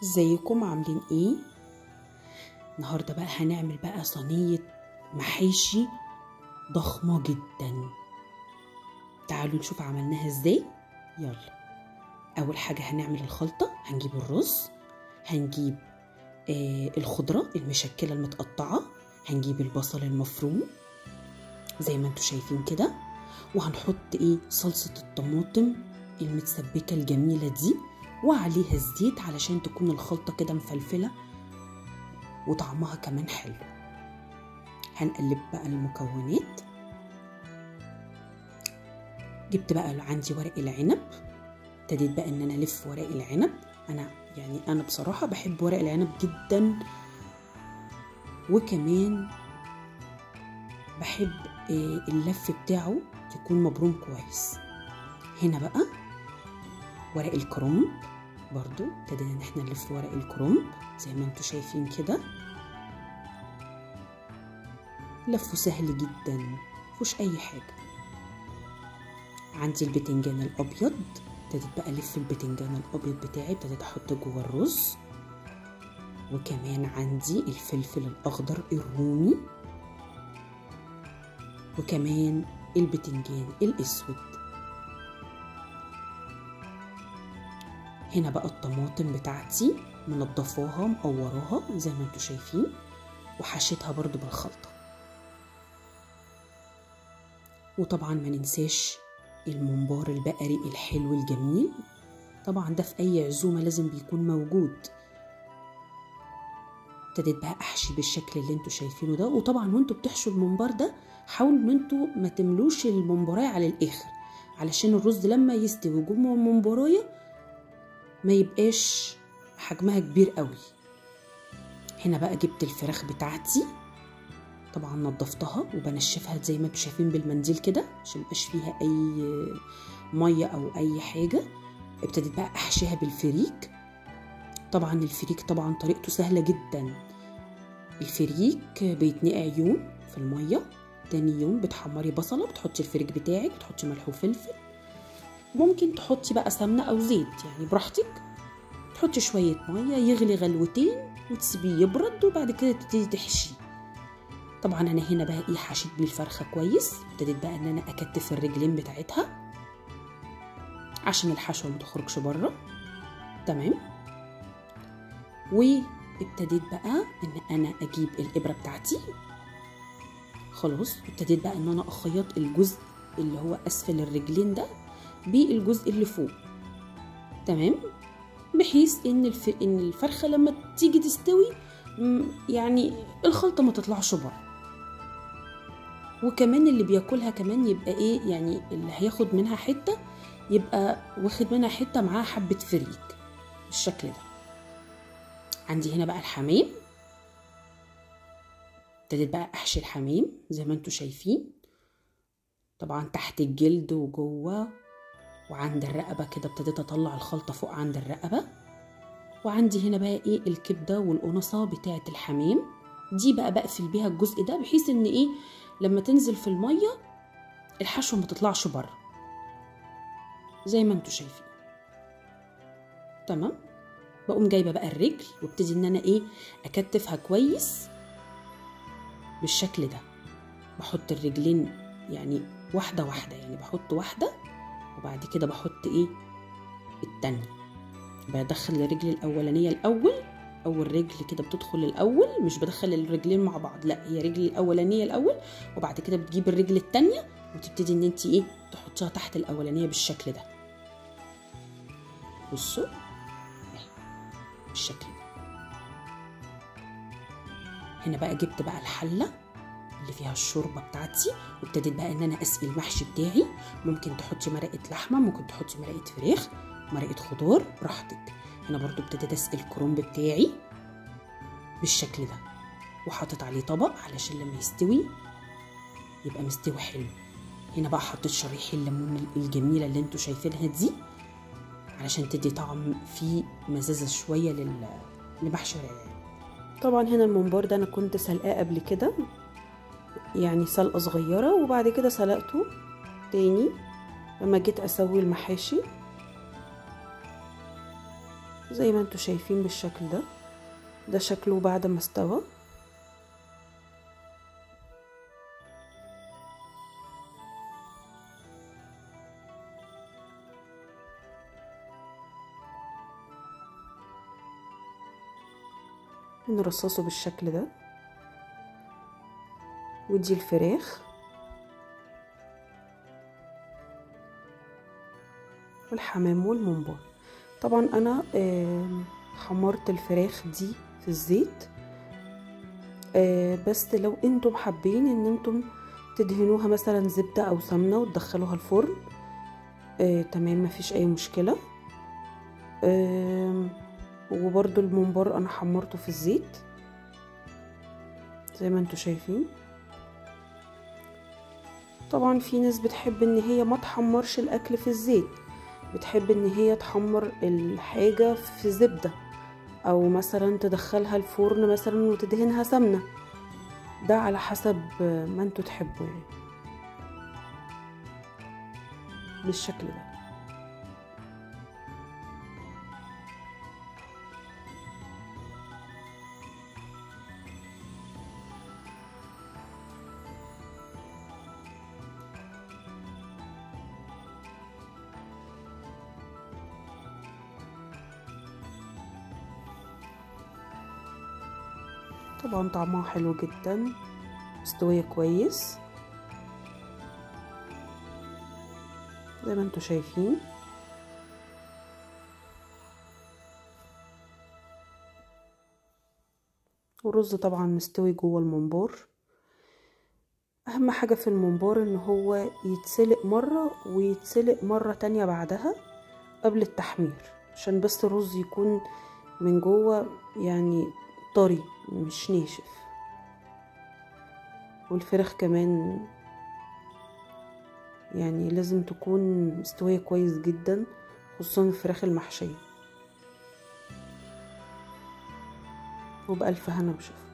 ازيكم عاملين ايه؟ النهارده بقى هنعمل بقى صينية محاشي ضخمة جدا. تعالوا نشوف عملناها ازاي. يلا، اول حاجة هنعمل الخلطة. هنجيب الرز، هنجيب الخضرة المشكلة المتقطعة، هنجيب البصل المفروم زي ما انتوا شايفين كده، وهنحط صلصة الطماطم المتسبكة الجميلة دي، وعليها الزيت علشان تكون الخلطة كده مفلفلة وطعمها كمان حلو. هنقلب بقى المكونات. جبت بقى عندي ورق العنب، ابتديت بقى ان انا الف ورق العنب. انا بصراحة بحب ورق العنب جدا، وكمان بحب اللف بتاعه يكون مبروم كويس. هنا بقى ورق الكرنب، برضو ابتدينا ان احنا نلف ورق الكرنب زي ما انتوا شايفين كده. لفه سهل جدا مفيهوش اي حاجه. عندي البتنجان الابيض، ابتديت بقى الف البتنجان الابيض بتاعي، ابتديت احطه جوه الرز. وكمان عندي الفلفل الاخضر الرومي، وكمان البتنجان الاسود. هنا بقى الطماطم بتاعتي منضفاها مقوراها زي ما انتوا شايفين، وحشيتها برضو بالخلطة. وطبعا ما ننساش الممبار البقري الحلو الجميل، طبعا ده في اي عزومة لازم بيكون موجود. ابتديت بقى احشي بالشكل اللي انتوا شايفينه ده. وطبعا وانتوا بتحشوا الممبار ده حاولوا ان انتوا ما تملوش الممبرايه على الاخر، علشان الرز لما يستوي جوه الممبرايه ما يبقاش حجمها كبير قوي. هنا بقى جبت الفراخ بتاعتي، طبعا نضفتها وبنشفها زي ما انتوا شايفين بالمنديل كده عشان ميبقاش فيها اي ميه او اي حاجه. ابتديت بقى احشيها بالفريك. طبعا الفريك طبعا طريقته سهله جدا. الفريك بيتنقع يوم في الميه، تاني يوم بتحمري بصله، بتحطي الفريك بتاعك، بتحطي ملح وفلفل، ممكن تحطي بقى سمنه او زيت يعني براحتك. تحطي شويه ميه يغلي غلوتين وتسيبيه يبرد، وبعد كده تبتدي تحشيه. طبعا انا هنا بقى حشيت بيه الفرخه كويس. ابتديت بقى ان انا اكتف الرجلين بتاعتها عشان الحشوه ما تخرجش بره. تمام. وابتديت بقى ان انا اجيب الابره بتاعتي خلاص. ابتديت بقى ان انا اخيط الجزء اللي هو اسفل الرجلين ده بالجزء اللي فوق. تمام، بحيث ان الفرخه لما تيجي تستوي يعني الخلطه ما تطلعش بره، وكمان اللي بياكلها كمان يبقى يعني اللي هياخد منها حته يبقى واخد منها حته معاها حبه فريك بالشكل ده. عندي هنا بقى الحمام، ابتديت بقى احشي الحمام زي ما انتوا شايفين، طبعا تحت الجلد وجوه وعند الرقبه كده. ابتديت اطلع الخلطه فوق عند الرقبه. وعندي هنا بقى الكبده والقنصه بتاعه الحمام دي بقى بقفل بيها الجزء ده، بحيث ان لما تنزل في الميه الحشوه ما تطلعش بره زي ما انتوا شايفين. تمام. بقوم جايبه بقى الرجل وابتدي ان انا اكتفها كويس بالشكل ده. بحط الرجلين يعني واحده واحده، يعني بحط واحده وبعد كده بحط التانية. بدخل الرجل الاولانيه الاول، اول رجل كده بتدخل الاول، مش بدخل الرجلين مع بعض، لا هي رجل الاولانيه الاول، وبعد كده بتجيب الرجل التانية وتبتدي ان انت تحطيها تحت الاولانيه بالشكل ده. بصوا بالشكل ده. هنا بقى جبت بقى الحله اللي فيها الشوربه بتاعتي، وابتديت بقى ان انا اسقي المحشي بتاعي. ممكن تحطي مرقه لحمه، ممكن تحطي مرقه فراخ، مرقه خضار، براحتك. هنا برضو ابتديت اسقي الكرنب بتاعي بالشكل ده، وحطيت عليه طبق علشان لما يستوي يبقى مستوي حلو. هنا بقى حطيت شرايح الليمون الجميله اللي انتوا شايفينها دي علشان تدي طعم فيه مزازه شويه لمحشي الرقاق. طبعا هنا الممبار ده انا كنت سلقاه قبل كده، يعني سلقه صغيره، وبعد كده سلقته تاني لما جيت اسوي المحاشي زي ما انتوا شايفين بالشكل ده شكله بعد ما استوى. نرصصه بالشكل ده، ودي الفراخ والحمام والممبار. طبعا انا حمرت الفراخ دي في الزيت، بس لو انتم حابين ان انتم تدهنوها مثلا زبدة او سمنة وتدخلوها الفرن تمام، مفيش اي مشكلة. وبرضو الممبار انا حمرته في الزيت زي ما انتوا شايفين. طبعا في ناس بتحب ان هي ما تحمرش الاكل في الزيت، بتحب ان هي تحمر الحاجة في زبدة، او مثلا تدخلها الفرن مثلا وتدهنها سمنة، ده على حسب ما انتوا تحبوا يعني بالشكل ده. طبعا طعمها حلو جدا، مستوية كويس زي ما انتوا شايفين. والرز طبعا مستوي جوه الممبار. اهم حاجة في الممبار ان هو يتسلق مرة ويتسلق مرة تانية بعدها قبل التحمير، عشان بس الرز يكون من جوه يعني طري مش ناشف، والفراخ كمان يعني لازم تكون مستوية كويس جدا، خصوصا الفراخ المحشية. وبألف هنا وشفا.